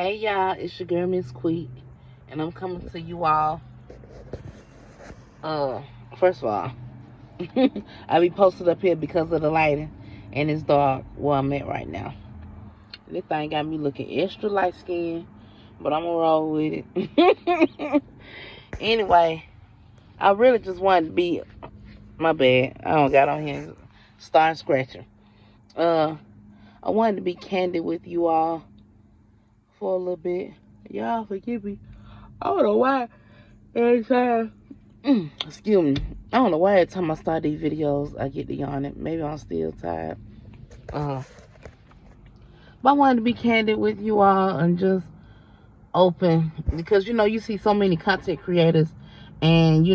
Hey y'all, it's your girl Miss Quitta, and I'm coming to you all. First of all, I be posted up here because of the lighting, and it's dark where I'm at right now. This thing got me looking extra light skinned, but I'm gonna roll with it. Anyway, I really just wanted to be. My bad, I don't got on here. Start scratching. I wanted to be candid with you all for a little bit. Y'all forgive me. I don't know why every time. Excuse me. I don't know why every time I start these videos, I get to yawning. Maybe I'm still tired. But I wanted to be candid with you all and just open. Because, you see so many content creators. And,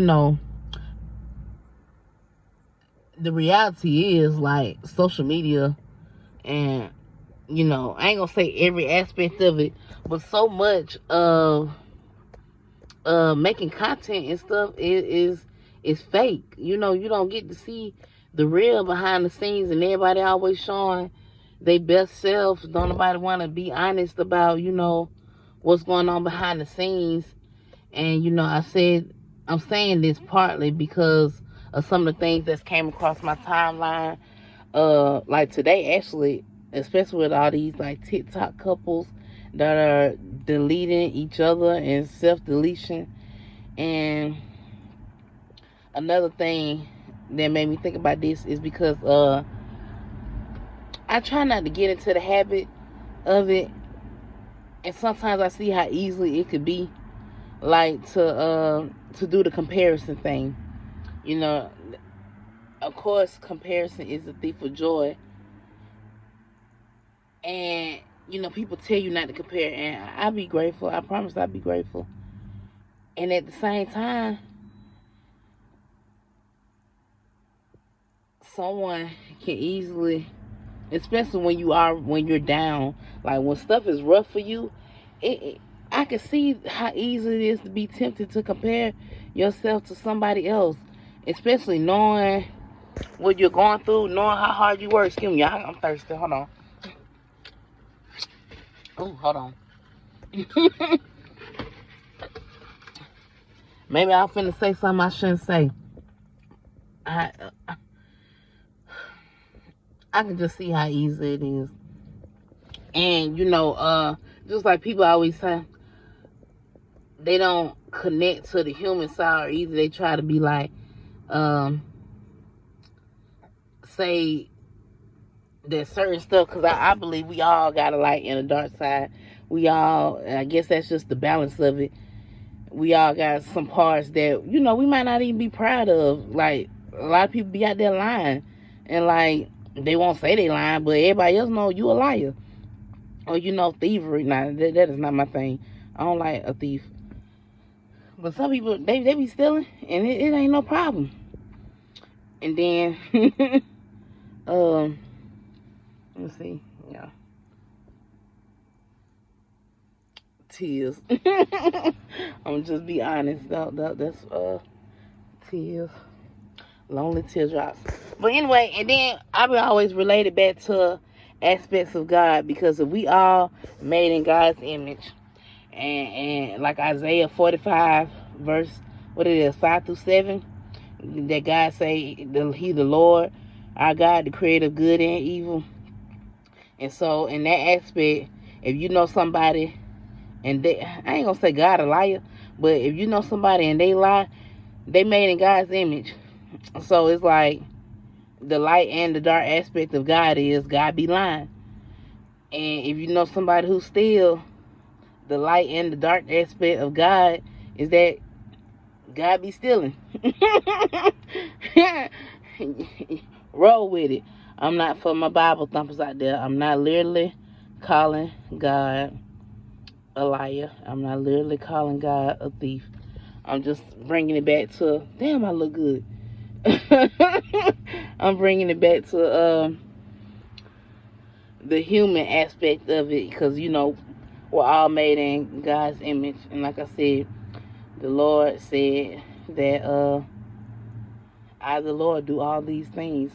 the reality is, like, social media. And, I ain't going to say every aspect of it. But so much of making content and stuff is fake. You don't get to see the real behind the scenes, and everybody always showing their best self. Don't nobody want to be honest about what's going on behind the scenes. And I'm saying this partly because of some of the things that came across my timeline, like today actually, especially with all these like TikTok couples that are deleting each other and self-deletion. And another thing that made me think about this is because I try not to get into the habit of it, and sometimes I see how easily it could be, like to do the comparison thing. Of course, comparison is a thief of joy, and people tell you not to compare, and I'll be grateful. I promise I'll be grateful. And at the same time, someone can easily, especially when you're down, like when stuff is rough for you, I can see how easy it is to be tempted to compare yourself to somebody else, especially knowing what you're going through, knowing how hard you work. Excuse me, I'm thirsty. Hold on. Oh, hold on. Maybe I'm finna say something I shouldn't say. I can just see how easy it is. And just like people always say, they don't connect to the human side, or either they try to be like, say that certain stuff, because I believe we all got a light and a dark side. We all, I guess that's just the balance of it. We all got some parts that we might not even be proud of. Like, a lot of people be out there lying, and like they won't say they lying, but everybody else know you a liar, or thievery. Nah, that is not my thing. I don't like a thief. But some people, they be stealing, and it ain't no problem. And then let's see, yeah, tears. I'm just be honest. That's tears, lonely teardrops. But anyway, and then I be always related back to aspects of God, because if we all made in God's image, and like Isaiah 45 verse, what it is, 5-7, that God say He the Lord our God, the creator of good and evil. And so in that aspect, if you know somebody and I ain't gonna say God a liar, but if you know somebody and they lie, they made in God's image. So it's like the light and the dark aspect of God is God be lying. And if you know somebody who steal, the light and the dark aspect of God is that God be stealing. Roll with it. I'm not, for my Bible thumpers out there, I'm not literally calling God a liar. I'm not literally calling God a thief. I'm just bringing it back to, damn, I look good. I'm bringing it back to the human aspect of it, because we're all made in God's image. And like I said, the Lord said that I, the Lord, do all these things,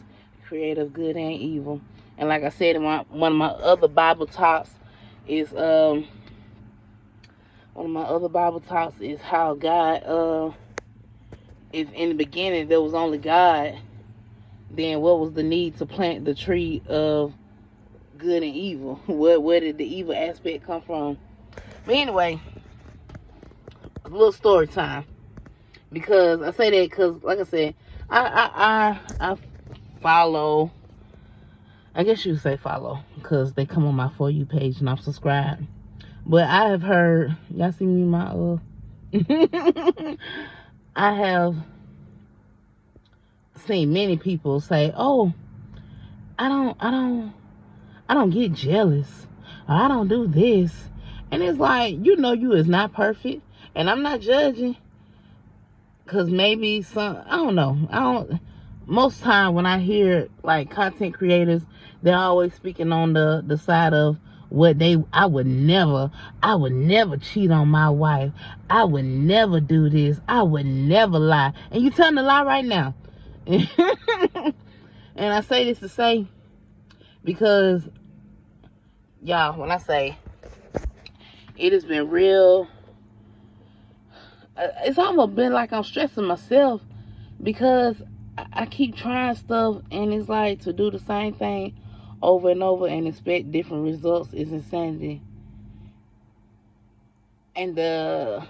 creator of good and evil. And like I said, in one of my other Bible talks is one of my other Bible talks is how God, if in the beginning there was only God, then what was the need to plant the tree of good and evil? Where did the evil aspect come from? But anyway, a little story time. Because I say that because, like I said, I follow. I guess you would say follow because they come on my For You page and I'm subscribed. But I have heard, y'all see me my I have seen many people say, "Oh, I don't get jealous. Or I don't do this." And it's like, you is not perfect, and I'm not judging. Cause maybe I don't know. Most time when I hear like content creators, they're always speaking on the side of what I would never cheat on my wife. I would never do this. I would never lie. And you telling a lie right now. And I say this to say, because y'all, when I say it has been real, it's almost been like I'm stressing myself because I keep trying stuff, and it's like to do the same thing over and over and expect different results is insanity. And the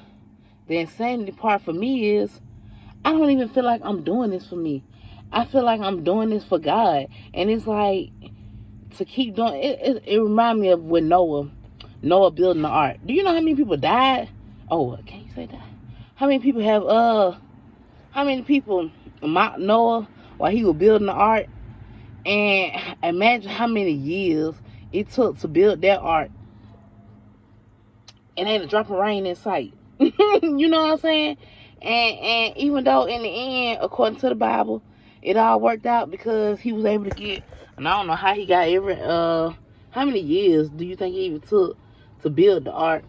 insanity part for me is I don't even feel like I'm doing this for me. I feel like I'm doing this for God. And it's like to keep doing it. It reminds me of when Noah building the ark. Do you know how many people died? Oh, can you say that? How many people mocked Noah while he was building the ark? And imagine how many years it took to build that ark. And ain't a drop of rain in sight. You know what I'm saying? And even though in the end, according to the Bible, it all worked out because he was able to get, and I don't know how he got how many years do you think it even took to build the ark?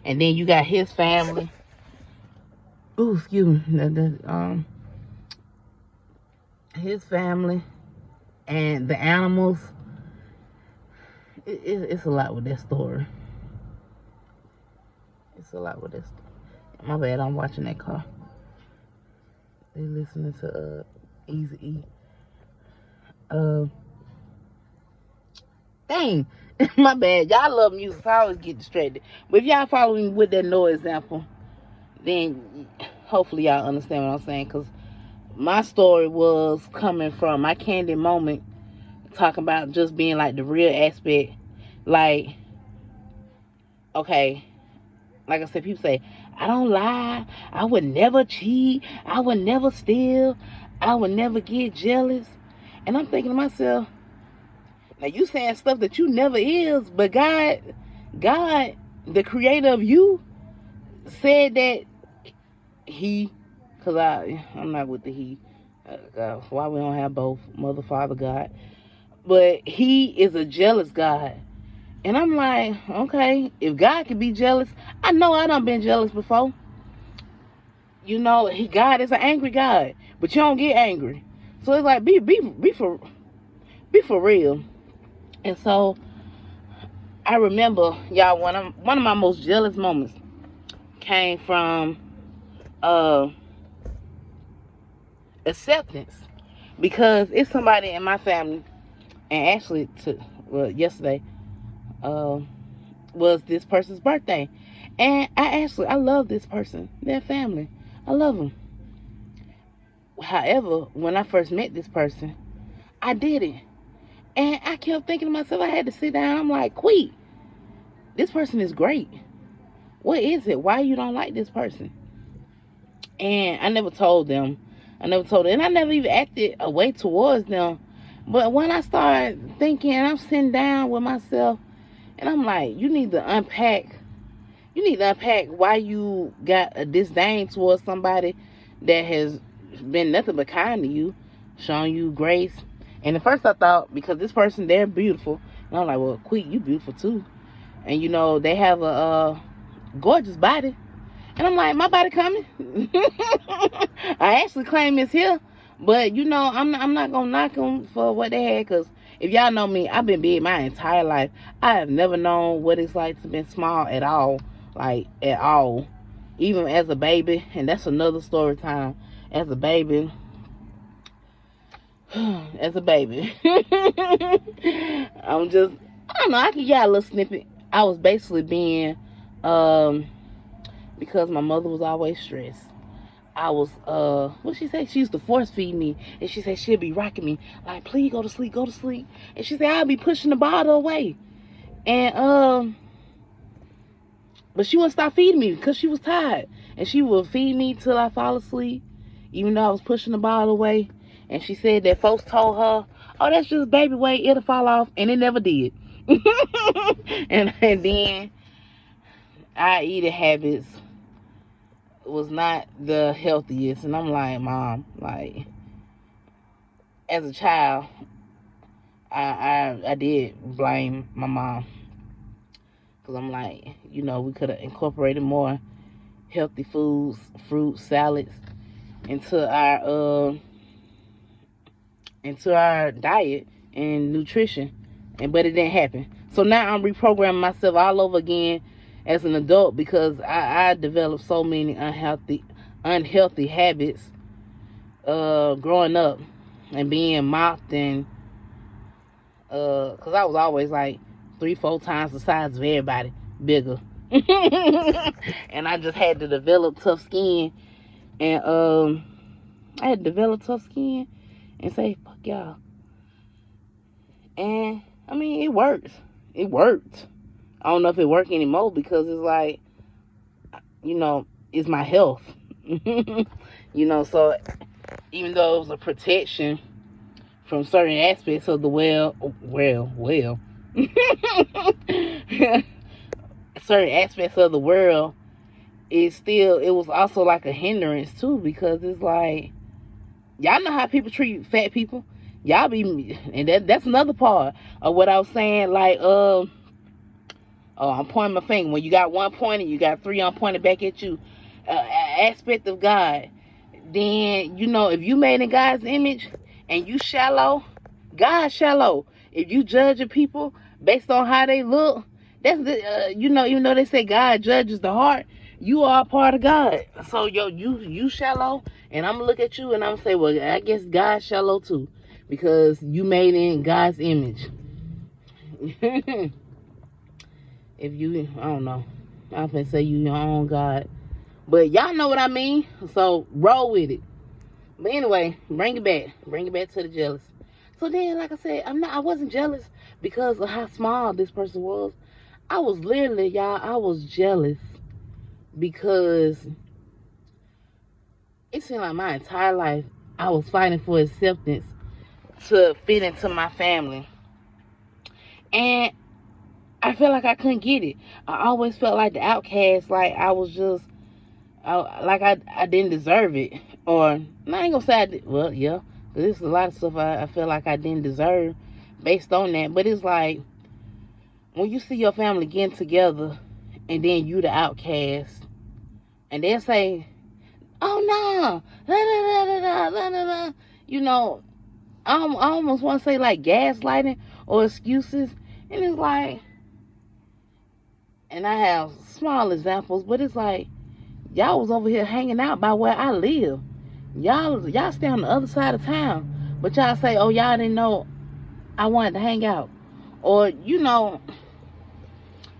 And then you got his family. Ooh, excuse me. His family and the animals. It's a lot with that story. It's a lot with this. My bad, I'm watching that car. They listening to Easy E. Dang. My bad. Y'all love music, so I always get distracted. But if y'all follow me with that no example, then hopefully y'all understand what I'm saying. Because my story was coming from my candid moment, talking about just being like the real aspect. Like, okay, like I said, people say, I don't lie, I would never cheat, I would never steal, I would never get jealous. And I'm thinking to myself, now you saying stuff that you never is, but God, the creator of you, said that because I'm not with the he. Why we don't have both, mother, father, God. But he is a jealous God. And I'm like, okay, if God can be jealous, I know I done been jealous before. You know, God is an angry God, but you don't get angry. So it's like, be for real. And so I remember, y'all, one of my most jealous moments came from acceptance, because it's somebody in my family, and actually yesterday was this person's birthday, and I love this person, their family, I love them. However, when I first met this person, I didn't, and I kept thinking to myself, I had to sit down, I'm like, Quitta, this person is great, what is it, why you don't like this person? And I never told them, and I never even acted away towards them. But when I started thinking, I'm sitting down with myself, and I'm like, you need to unpack why you got a disdain towards somebody that has been nothing but kind to you, showing you grace. And at first I thought, because this person, they're beautiful, and I'm like, well, Quitta, you beautiful too. And you know, they have a gorgeous body. And I'm like, my body coming. I actually claim it's here. But, you know, I'm not going to knock them for what they had. Because if y'all know me, I've been big my entire life. I have never known what it's like to be small at all. like at all. Even as a baby, and that's another story time. As a baby, as a baby, I'm just, I don't know. I can get a little snippet. I was basically being, because my mother was always stressed. I was, what she say? She used to force feed me, and she said she'd be rocking me like, please go to sleep, go to sleep. And she said I'd be pushing the bottle away, and but she wouldn't stop feeding me because she was tired, and she would feed me till I fall asleep, even though I was pushing the bottle away. And she said that folks told her, "Oh, that's just baby weight; it'll fall off," and it never did. and then our eating habits was not the healthiest, and I'm like, Mom, like, as a child, I did blame my mom, because I'm like, we could have incorporated more healthy foods, fruits, salads into our diet and nutrition, but it didn't happen. So now I'm reprogramming myself all over again as an adult, because I developed so many unhealthy habits growing up, and being mocked, and because I was always like 3-4 times the size of everybody, bigger. And I just had to develop tough skin, and I had to develop tough skin and say, fuck y'all. And I mean, it worked. It worked. I don't know if it works anymore, because it's like, it's my health. So even though it was a protection from certain aspects of the certain aspects of the world, it was also like a hindrance too, because it's like, y'all know how people treat fat people. Y'all be, and that's another part of what I was saying. Like, I'm pointing my finger. When you got one pointed, you got three on pointed back at you. Aspect of God. Then, if you made in God's image and you shallow, God's shallow. If you judging people based on how they look, that's even though they say God judges the heart, you are a part of God. So you shallow, and I'm gonna look at you and I'm gonna say, well, I guess God's shallow too, because you made in God's image. If you, I don't know, I'm gonna say you your own God, but y'all know what I mean. So roll with it. But anyway, bring it back to the jealous. So then, like I said, I wasn't jealous because of how small this person was. I was literally, y'all, I was jealous because it seemed like my entire life I was fighting for acceptance to fit into my family. And I felt like I couldn't get it. I always felt like the outcast, like I was just, I didn't deserve it. Or, I ain't gonna say well, yeah, there's a lot of stuff I feel like I didn't deserve based on that. But it's like, when you see your family getting together and then you the outcast, and they say, oh no, I almost want to say like gaslighting or excuses. And it's like, and I have small examples, but it's like, y'all was over here hanging out by where I live. Y'all stay on the other side of town, but y'all say, oh, y'all didn't know I wanted to hang out. Or,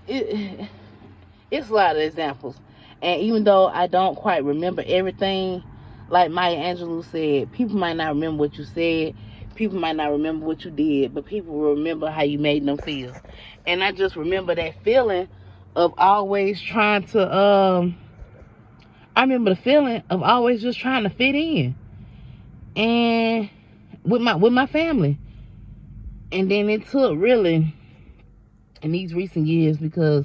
it's a lot of examples. And even though I don't quite remember everything, like Maya Angelou said, people might not remember what you said, people might not remember what you did, but people will remember how you made them feel. And I just remember that feeling of always trying to, I remember the feeling of always just trying to fit in, and with my family. And then it took really, in these recent years, because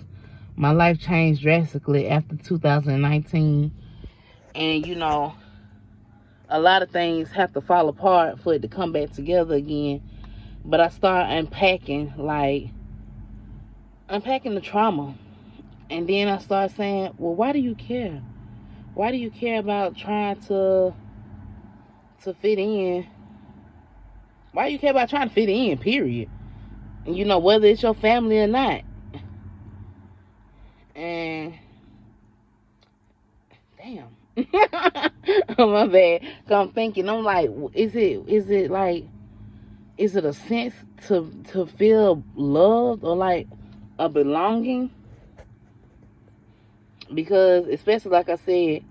my life changed drastically after 2019, and a lot of things have to fall apart for it to come back together again. But I start unpacking the trauma, and then I start saying, well, why do you care? Why do you care about trying to fit in? Why do you care about trying to fit in, period? And whether it's your family or not. And damn. Oh, my bad. So I'm thinking, I'm like, is it like, is it a sense to feel loved or like a belonging? Because especially like I said,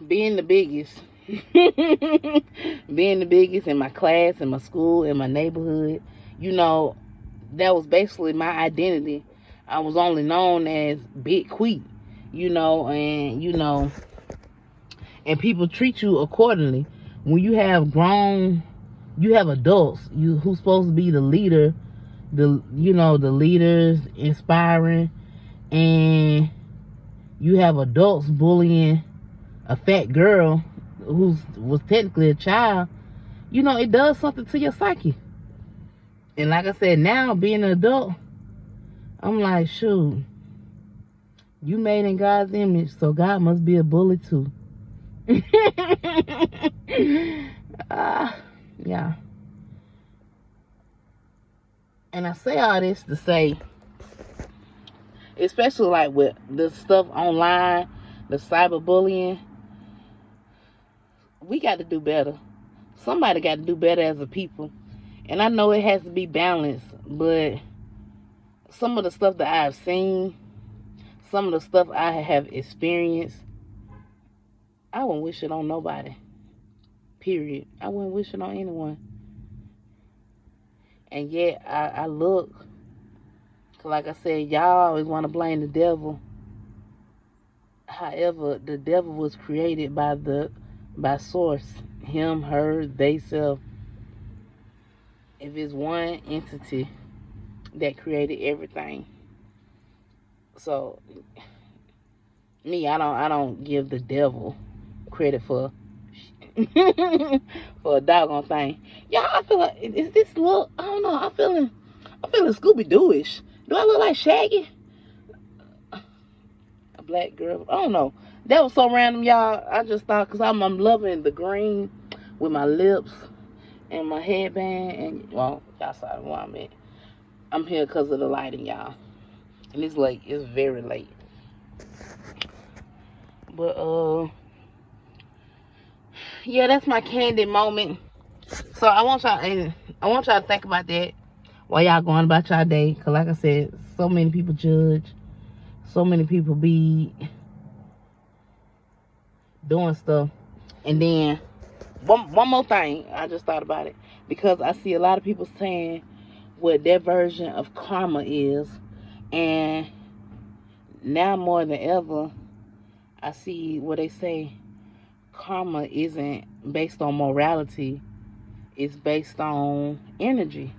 being the biggest, being the biggest in my class, in my school, in my neighborhood, you know, that was basically my identity. I was only known as Big Queet, and people treat you accordingly. When you have adults, who's supposed to be the leader, the leaders inspiring, and you have adults bullying a fat girl who was technically a child. It does something to your psyche. And like I said, now being an adult, I'm like, shoot, you made in God's image, so God must be a bully too. Yeah. And I say all this to say, especially like with the stuff online, the cyberbullying, we got to do better. Somebody got to do better as a people. And I know it has to be balanced, but some of the stuff that I've seen, some of the stuff I have experienced, I wouldn't wish it on nobody. Period. I wouldn't wish it on anyone. And yet, I look, like I said, y'all always want to blame the devil. However, the devil was created by source. Him, her, they, self. If it's one entity that created everything. So, me, I don't give the devil credit for for a doggone thing. Y'all, I feel like, is this look? I don't know. I'm feeling Scooby Dooish. Do I look like Shaggy? A black girl? I don't know. That was so random, y'all. I just thought, because I'm loving the green with my lips and my headband. And, well, y'all saw where I'm at. I'm here because of the lighting, y'all. And it's late. It's very late. But, yeah, that's my candid moment. So I want y'all to think about that while y'all going about y'all day. Because like I said, so many people judge. So many people be doing stuff. And then, one more thing. I just thought about it. Because I see a lot of people saying what their version of karma is. And now more than ever, I see what they say. Karma isn't based on morality. It's based on energy.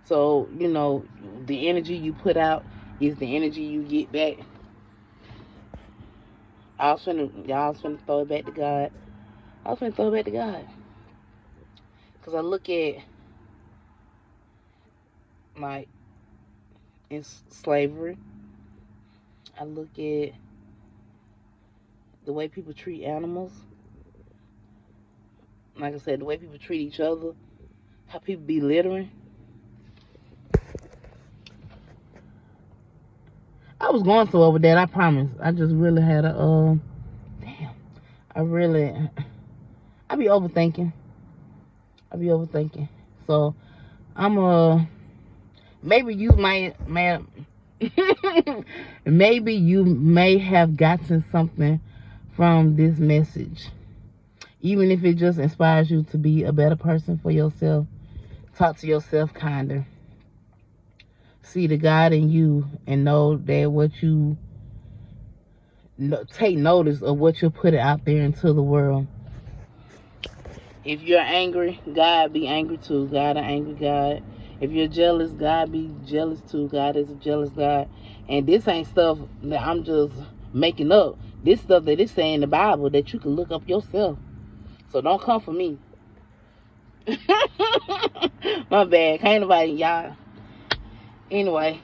So, the energy you put out is the energy you get back. Y'all finna throw it back to God. I was finna throw it back to God. Because I look at, like, in slavery, I look at the way people treat animals. Like I said, the way people treat each other, how people be littering. I was going somewhere with that, I promise. I just really had a, I be overthinking. So, maybe you maybe you may have gotten something from this message. Even if it just inspires you to be a better person for yourself. Talk to yourself kinder. See the God in you and know that take notice of what you're putting out there into the world. If you're angry, God be angry too. God an angry God. If you're jealous, God be jealous too. God is a jealous God. And this ain't stuff that I'm just making up. This stuff that it's saying in the Bible that you can look up yourself. So don't come for me. My bad. Can't nobody, y'all. Anyway.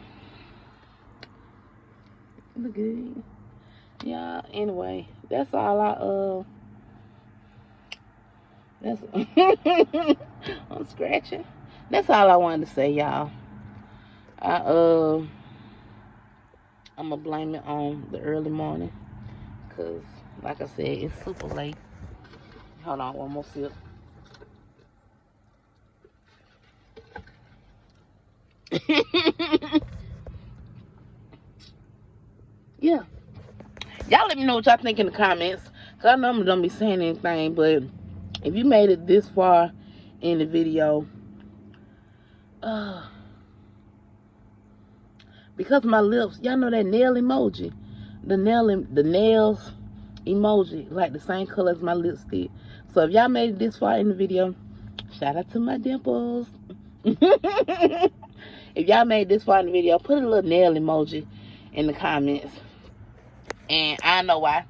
Look good. Yeah, anyway. That's all that's I'm scratching. That's all I wanted to say, y'all. I'm gonna blame it on the early morning. because, like I said, it's super late. Hold on, one more sip. Yeah. Y'all let me know what y'all think in the comments. Because I know I'm going to be saying anything, but if you made it this far in the video, because my lips, y'all know that nail emoji? The nails emoji, like the same color as my lipstick. So if y'all made it this far in the video, shout out to my dimples. If y'all made this far in the video, put a little nail emoji in the comments. And I know why.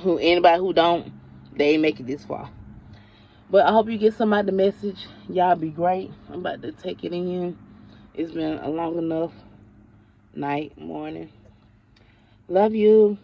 Anybody who don't, they ain't make it this far. But I hope you get some of the message. Y'all be great. I'm about to take it in. It's been a long enough night, morning. Love you.